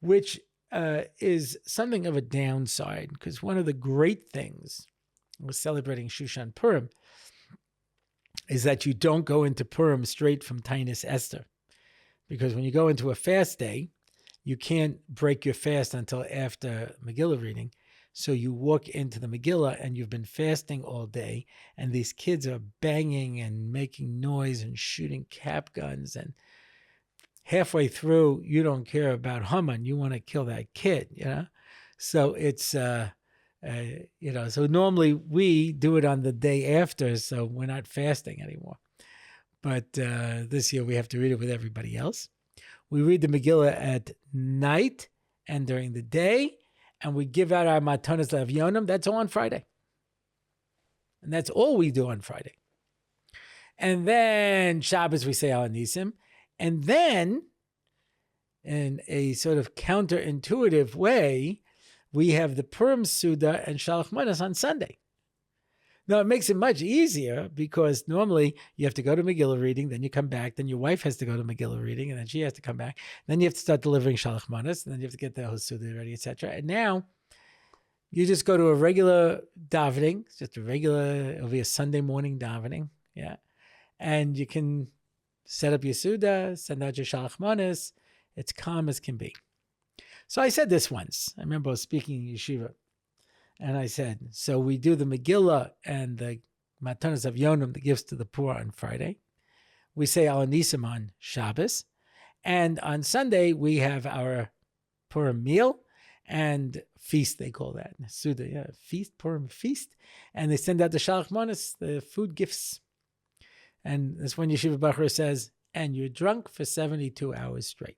which is something of a downside, because one of the great things with celebrating Shushan Purim is that you don't go into Purim straight from Tainis Esther. Because when you go into a fast day, you can't break your fast until after Megillah reading. So you walk into the Megillah and you've been fasting all day, and these kids are banging and making noise and shooting cap guns, and halfway through, you don't care about Haman. You want to kill that kid, So it's, so normally we do it on the day after, so we're not fasting anymore. But this year we have to read it with everybody else. We read the Megillah at night and during the day, and we give out our Matanos Le'Avyonim. That's all on Friday. And that's all we do on Friday. And then Shabbos we say Al Nisim. And then, in a sort of counterintuitive way, we have the Purim Suda and Shalach Manas on Sunday. Now, it makes it much easier because normally you have to go to Megillah reading, then you come back, then your wife has to go to Megillah reading, and then she has to come back. Then you have to start delivering Shalach Manas, and then you have to get the Hosuda ready, etc. And now you just go to a regular davening, it'll be a Sunday morning davening, and you can set up your Suda, send out your Shalach Manas. It's calm as can be. So I said this once. I remember I was speaking in yeshiva, and I said, so we do the Megillah and the Matanos of Yonim, the gifts to the poor, on Friday. We say Al Nisim on Shabbos. And on Sunday, we have our Purim meal and feast, they call that. Suda, feast, Purim feast. And they send out the Shalach Manas, the food gifts. And this one Yeshiva Bachar says, and you're drunk for 72 hours straight.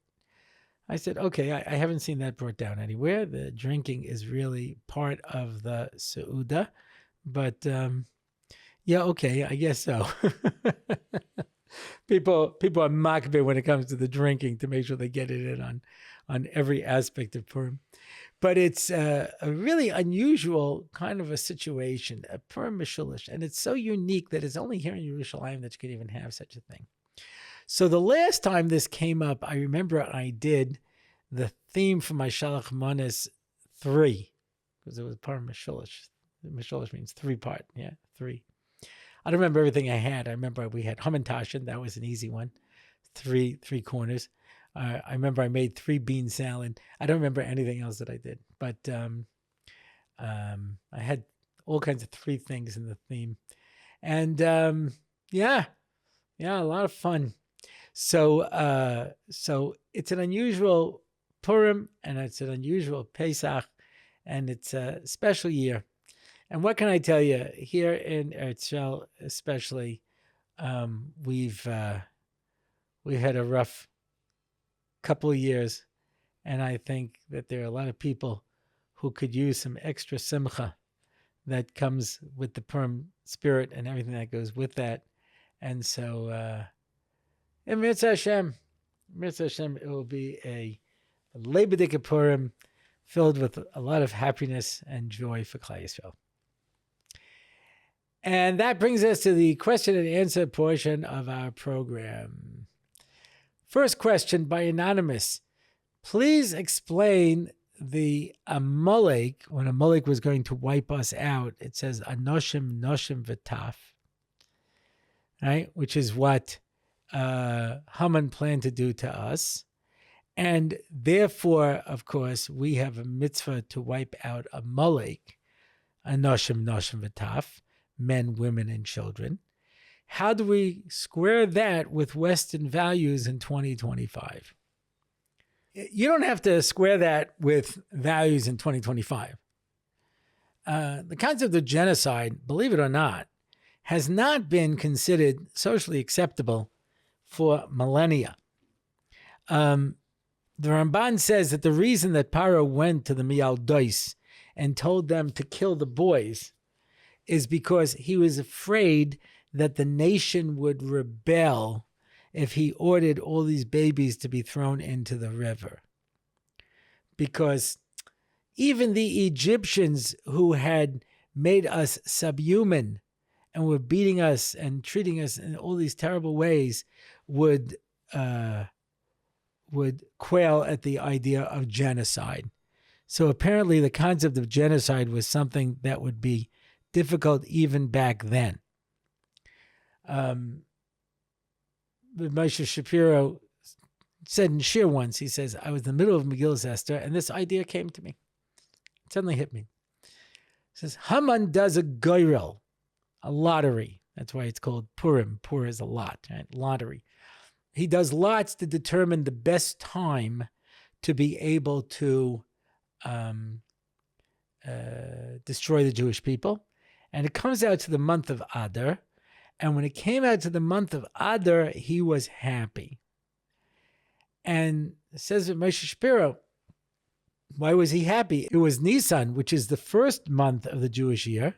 I said, okay, I haven't seen that brought down anywhere. The drinking is really part of the Seuda. But, okay, I guess so. People are makbeh when it comes to the drinking to make sure they get it in on every aspect of Purim. But it's a really unusual kind of a situation, a Purim Mishulish. And it's so unique that it's only here in Yerushalayim that you can even have such a thing. So the last time this came up, I remember I did the theme for my Shalach Manas 3, because it was Purim Mishulish. Mishulish means 3-part, 3. I don't remember everything I had. I remember we had Hamantashen. That was an easy one. Three corners. I remember I made 3 bean salad. I don't remember anything else that I did. But I had all kinds of 3 things in the theme. And a lot of fun. So it's an unusual Purim, and it's an unusual Pesach, and it's a special year. And what can I tell you? Here in Eretz Yisrael, especially, we've had a rough couple of years, and I think that there are a lot of people who could use some extra simcha that comes with the Purim spirit and everything that goes with that. And so, in Mitzvah Hashem, it will be a Leibedika Purim filled with a lot of happiness and joy for Klal Yisrael. And that brings us to the question and answer portion of our program. First question by Anonymous. Please explain the Amalek, when Amalek was going to wipe us out. It says Anashim Nashim and Taf, right? Which is what Haman planned to do to us. And therefore, of course, we have a mitzvah to wipe out Amalek, Anashim Nashim and Taf, men, women, and children. How do we square that with Western values in 2025? You don't have to square that with values in 2025. The concept of genocide, believe it or not, has not been considered socially acceptable for millennia. The Ramban says that the reason that Paro went to the Mialdois and told them to kill the boys is because he was afraid that the nation would rebel if he ordered all these babies to be thrown into the river. Because even the Egyptians who had made us subhuman and were beating us and treating us in all these terrible ways would quail at the idea of genocide. So apparently the concept of genocide was something that would be difficult even back then. Moshe Shapiro said in Shir once, he says, I was in the middle of Megillah Esther, and this idea came to me. It suddenly hit me. He says, Haman does a goyrel, a lottery. That's why it's called Purim. Pur is a lot, right? Lottery. He does lots to determine the best time to be able to destroy the Jewish people. And it comes out to the month of Adar. And when it came out to the month of Adar, he was happy. And it says with Moshe Shapiro, why was he happy? It was Nisan, which is the first month of the Jewish year,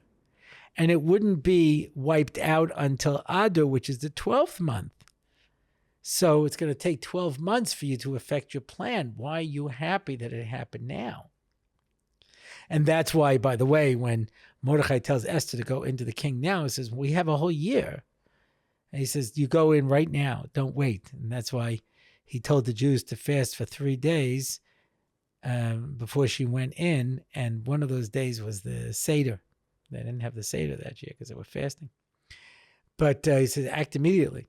and it wouldn't be wiped out until Adar, which is the 12th month. So it's going to take 12 months for you to affect your plan. Why are you happy that it happened now? And that's why, by the way, when Mordechai tells Esther to go into the king now, he says, we have a whole year. And he says, you go in right now. Don't wait. And that's why he told the Jews to fast for 3 days before she went in. And one of those days was the Seder. They didn't have the Seder that year because they were fasting. But he says, act immediately.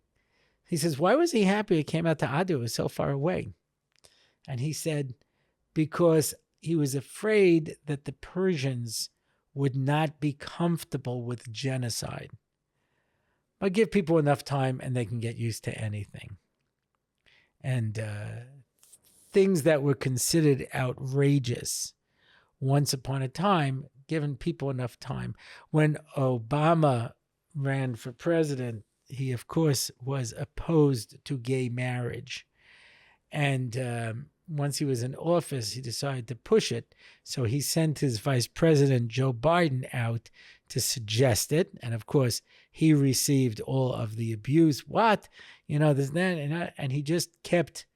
He says, why was he happy it came out to Adar? It was so far away. And he said, because he was afraid that the Persians would not be comfortable with genocide. But give people enough time and they can get used to anything. And things that were considered outrageous once upon a time, given people enough time. When Obama ran for president, he, of course, was opposed to gay marriage. And once he was in office, he decided to push it. So he sent his vice president, Joe Biden, out to suggest it. And, of course, he received all of the abuse. What? You know, this, that, and he just kept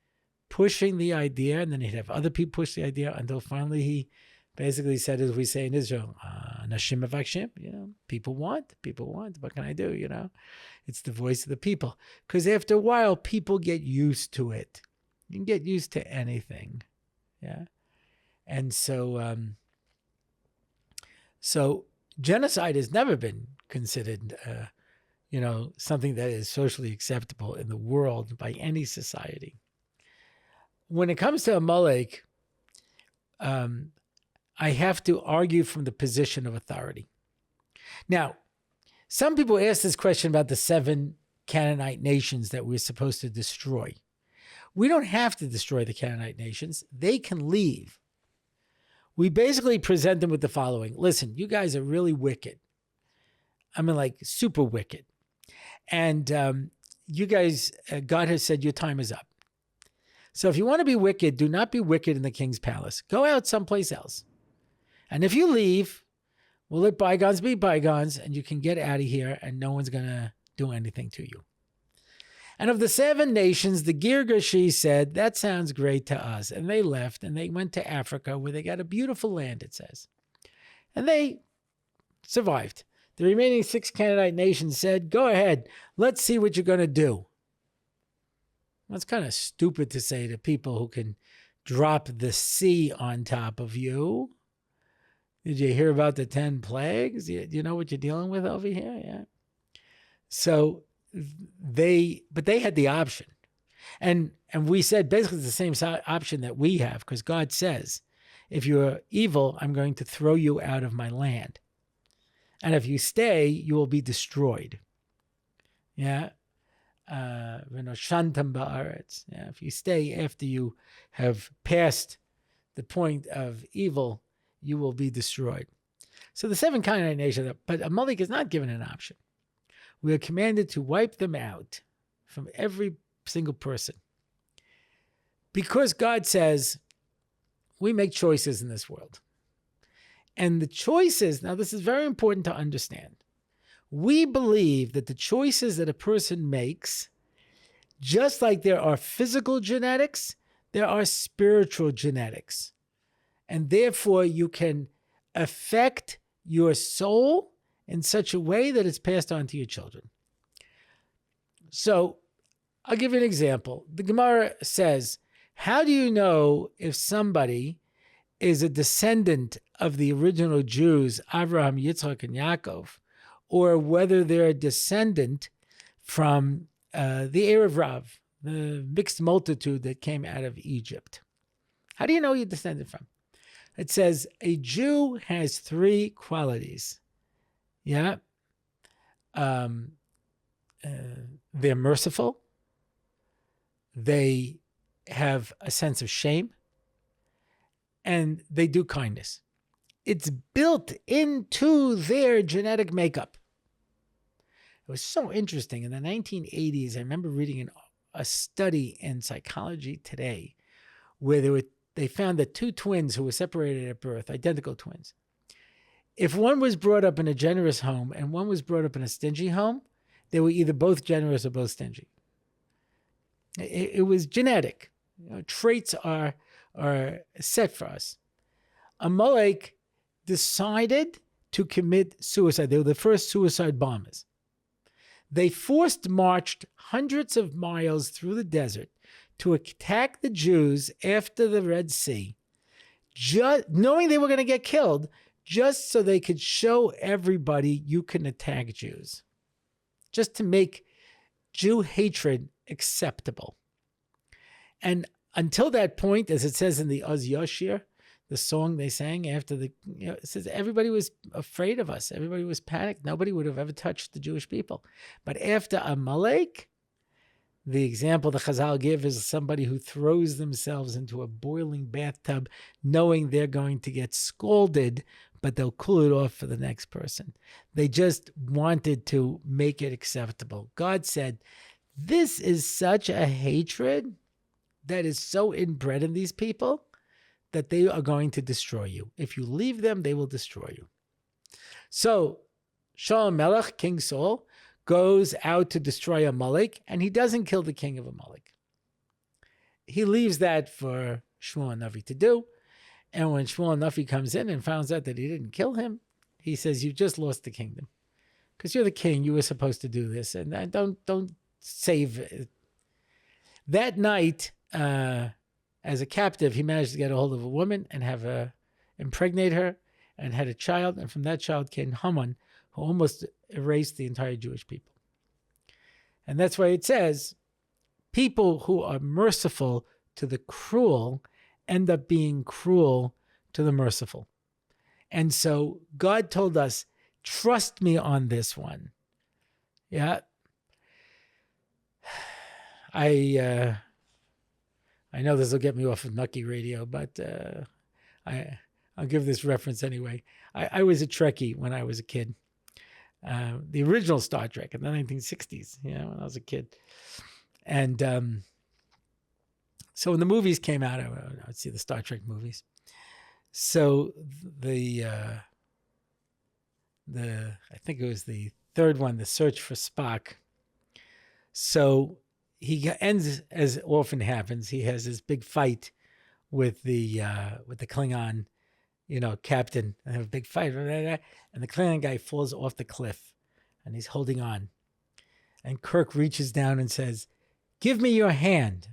pushing the idea. And then he'd have other people push the idea until finally he basically said, as we say in Israel, Anashim Nashim, you know, people want. What can I do, you know? It's the voice of the people. Because after a while, people get used to it. You can get used to anything, yeah? And so genocide has never been considered, something that is socially acceptable in the world by any society. When it comes to Amalek, I have to argue from the position of authority. Now, some people ask this question about the 7 Canaanite nations that we're supposed to destroy. We don't have to destroy the Canaanite nations. They can leave. We basically present them with the following. Listen, you guys are really wicked. I mean, like super wicked. And you guys, God has said your time is up. So if you want to be wicked, do not be wicked in the king's palace. Go out someplace else. And if you leave, we'll let bygones be bygones, and you can get out of here, and no one's going to do anything to you. And of the 7 nations, the Girgashi said, that sounds great to us. And they left, and they went to Africa, where they got a beautiful land, it says. And they survived. The remaining 6 Canaanite nations said, go ahead, let's see what you're going to do. Well, it's kind of stupid to say to people who can drop the sea on top of you. Did you hear about the 10 plagues? Do you know what you're dealing with over here? Yeah. So they had the option. And we said basically it's the same option that we have, because God says, if you're evil, I'm going to throw you out of my land. And if you stay, you will be destroyed. Yeah. Shantam ba'aretz. Yeah. If you stay after you have passed the point of evil, you will be destroyed. So the 7 Canaanite nations, but Amalek is not given an option. We are commanded to wipe them out from every single person. Because God says, we make choices in this world. And the choices, now this is very important to understand. We believe that the choices that a person makes, just like there are physical genetics, there are spiritual genetics. And therefore, you can affect your soul in such a way that it's passed on to your children. So I'll give you an example. The Gemara says, how do you know if somebody is a descendant of the original Jews, Abraham, Yitzchak, and Yaakov, or whether they're a descendant from the Erev Rav, the mixed multitude that came out of Egypt? How do you know you're descended from? It says a Jew has 3 qualities. Yeah. They're merciful. They have a sense of shame. And they do kindness. It's built into their genetic makeup. It was so interesting. In the 1980s, I remember reading a study in Psychology Today where they found that 2 twins who were separated at birth, identical twins, if one was brought up in a generous home and one was brought up in a stingy home, they were either both generous or both stingy. It was genetic. Traits are set for us. Amalek decided to commit suicide. They were the first suicide bombers. They forced marched hundreds of miles through the desert to attack the Jews after the Red Sea, just knowing they were going to get killed, just so they could show everybody you can attack Jews, just to make Jew hatred acceptable. And until that point, as it says in the Oz Yoshir, the song they sang after it says everybody was afraid of us. Everybody was panicked. Nobody would have ever touched the Jewish people. But after Amalek, the example the Chazal give is somebody who throws themselves into a boiling bathtub knowing they're going to get scalded, but they'll cool it off for the next person. They just wanted to make it acceptable. God said, this is such a hatred that is so inbred in these people that they are going to destroy you. If you leave them, they will destroy you. So Shaul Melech, King Saul, goes out to destroy Amalek, and he doesn't kill the king of Amalek. He leaves that for Shmuel Navi to do. And when Shmuel Navi comes in and finds out that he didn't kill him, he says, you just lost the kingdom. Because you're the king, you were supposed to do this. And don't save it. That night, as a captive, he managed to get a hold of a woman and impregnate her and had a child. And from that child came Haman, who almost erased the entire Jewish people. And that's why it says, people who are merciful to the cruel end up being cruel to the merciful. And so God told us, trust me on this one. Yeah. I know this will get me off of Nucky Radio, but I'll give this reference anyway. I was a Trekkie when I was a kid. The original Star Trek in the 1960s, when I was a kid. And so when the movies came out, I would see the Star Trek movies. So I think it was the third one, The Search for Spock. So he ends, as often happens, he has this big fight with the Klingon, captain. They have a big fight, and the Klingon guy falls off the cliff, and he's holding on. And Kirk reaches down and says, "Give me your hand."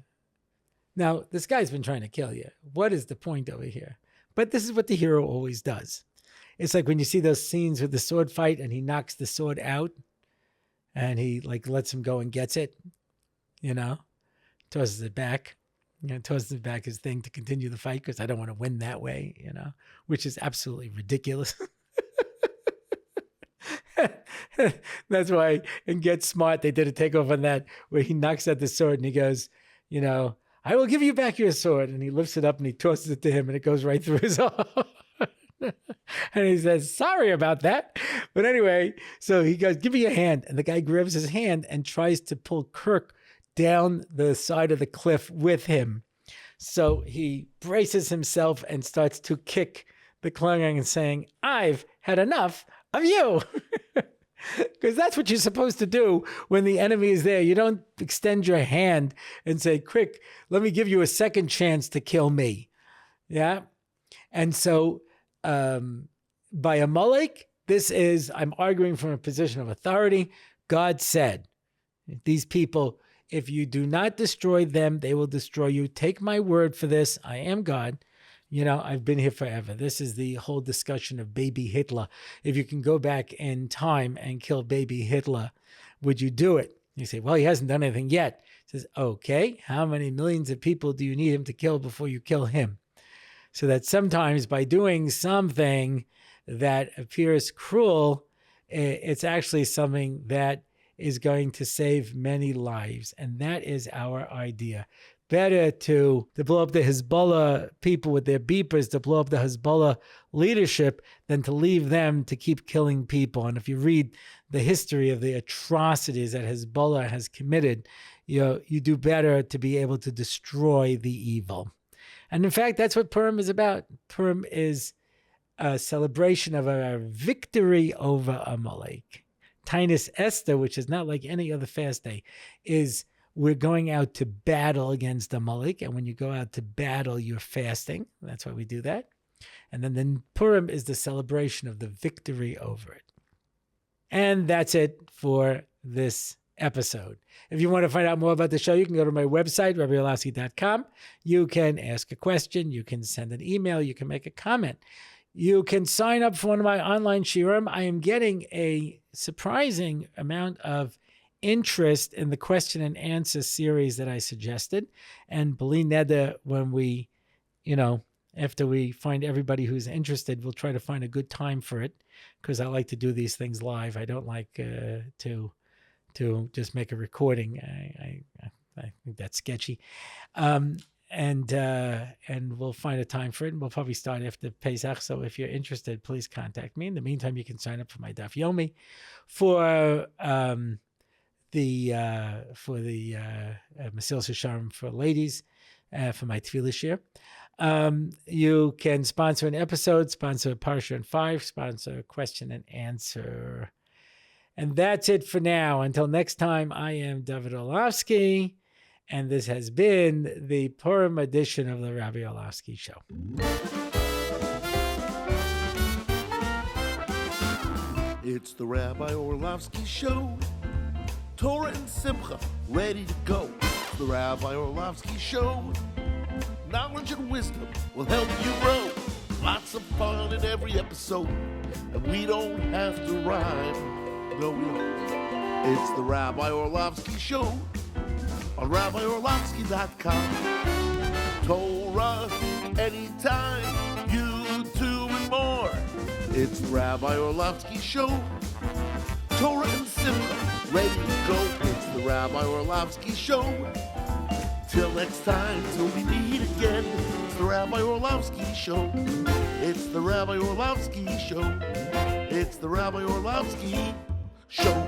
Now, this guy's been trying to kill you. What is the point over here? But this is what the hero always does. It's like when you see those scenes with the sword fight, and he knocks the sword out, and he lets him go and gets it. Tosses it back. Tosses back his thing to continue the fight because I don't want to win that way, which is absolutely ridiculous. That's why in Get Smart, they did a takeoff on that where he knocks at the sword and he goes, I will give you back your sword. And he lifts it up and he tosses it to him and it goes right through his arm. And he says, sorry about that. But anyway, so he goes, give me your hand. And the guy grabs his hand and tries to pull Kirk down the side of the cliff with him. So he braces himself and starts to kick the Klingon and saying, I've had enough of you. Because that's what you're supposed to do when the enemy is there. You don't extend your hand and say, quick, let me give you a second chance to kill me. Yeah. And so by Amalek, I'm arguing from a position of authority. God said, these people, if you do not destroy them, they will destroy you. Take my word for this. I am God. I've been here forever. This is the whole discussion of baby Hitler. If you can go back in time and kill baby Hitler, would you do it? You say, well, he hasn't done anything yet. He says, okay, how many millions of people do you need him to kill before you kill him? So that sometimes by doing something that appears cruel, it's actually something that is going to save many lives. And that is our idea. Better to blow up the Hezbollah people with their beepers, to blow up the Hezbollah leadership, than to leave them to keep killing people. And if you read the history of the atrocities that Hezbollah has committed, you do better to be able to destroy the evil. And in fact, that's what Purim is about. Purim is a celebration of our victory over Amalek. Tainus Esther, which is not like any other fast day, is we're going out to battle against Amalek. And when you go out to battle, you're fasting. That's why we do that. And then Purim is the celebration of the victory over it. And that's it for this episode. If you want to find out more about the show, you can go to my website, RabbiOrlofsky.com. You can ask a question. You can send an email. You can make a comment. You can sign up for one of my online shiurim. I am getting a surprising amount of interest in the question and answer series that I suggested. And b'li neder, when we, after we find everybody who's interested, we'll try to find a good time for it, because I like to do these things live. I don't like to just make a recording. I think that's sketchy. And we'll find a time for it, and we'll probably start after Pesach. So if you're interested, please contact me. In the meantime, you can sign up for my Daf Yomi for the Mesilas Yesharim for ladies, for my Tefillah shir. You can sponsor an episode, sponsor Parsha and 5, sponsor a question and answer. And that's it for now. Until next time, I am David Orlofsky, and this has been the Purim edition of the Rabbi Orlofsky Show. It's the Rabbi Orlofsky Show. Torah and Simcha, ready to go. It's the Rabbi Orlofsky Show. Knowledge and wisdom will help you grow. Lots of fun in every episode, and we don't have to rhyme. No, we don't. It's the Rabbi Orlofsky Show on RabbiOrlofsky.com. Torah anytime, YouTube and more. It's the Rabbi Orlofsky Show. Torah and Simcha, ready to go. It's the Rabbi Orlofsky Show. Till next time, till we meet again. It's the Rabbi Orlofsky Show. It's the Rabbi Orlofsky Show. It's the Rabbi Orlofsky Show.